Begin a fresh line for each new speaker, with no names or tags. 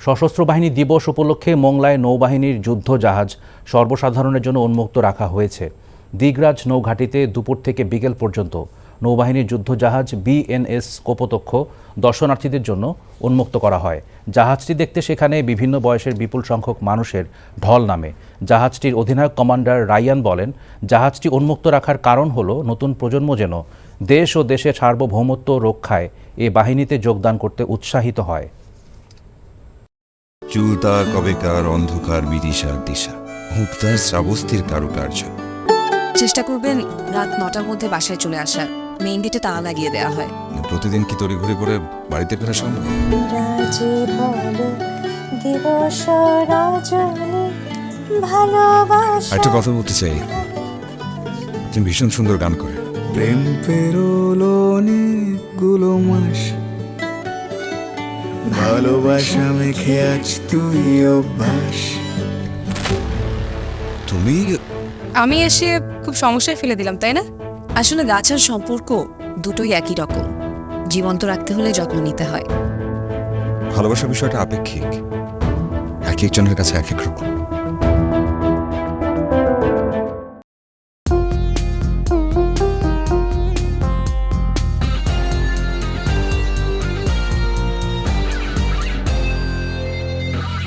সশস্ত্র বাহিনী দিবস উপলক্ষে মোংলায় নৌবাহিনীর যুদ্ধ জাহাজ সর্বসাধারণের জন্য উন্মুক্ত রাখা হয়েছে। দিগরাজ নৌঘাটিতে দুপুর থেকে বিকেল পর্যন্ত নৌবাহিনীর যুদ্ধজাহাজ বিএনএস কোপোতক্ষ দর্শনার্থীদের জন্য উন্মুক্ত করা হয়। জাহাজটি দেখতে সেখানে বিভিন্ন বয়সের বিপুল সংখ্যক মানুষের ঢল নামে। জাহাজটির অধিনায়ক কমান্ডার রায়ান বলেন, জাহাজটি উন্মুক্ত রাখার কারণ হলো নতুন প্রজন্ম যেন দেশ ও দেশের সার্বভৌমত্ব রক্ষায় এ বাহিনীতে যোগদান করতে উৎসাহিত হয়।
চুলতা কবেকার অন্ধকার বিদিশার দিশা, মুক্তার শ্রাবস্তির কারুকার্য।
চেষ্টা করবেন রাত ৯টার মধ্যে বাসায় চলে আসার। মেইন গেটে তালা লাগিয়ে দেওয়া হয়।
প্রতিদিন কি তড়িঘড়ি করে বাড়িতে ফেরা সম্ভব? একটা কথা বলতে চাই, তুমি ভীষণ সুন্দর গান করে।
প্রেম পেরোলো অনেকগুলো মাস, ভালোবাসা মেখে আজ তুই অভ্যাস।
তুমি
আমি এসে খুব সমস্যায় ফেলে দিলাম, তাই না? আসলে গাছ আর সম্পর্ক দুটোই একই রকম। জীবন্ত রাখতে হলে যত্ন নিতে হয়।
ভালোবাসার বিষয়টা আপেক্ষিক, এক একজনের কাছে এক এক রকম।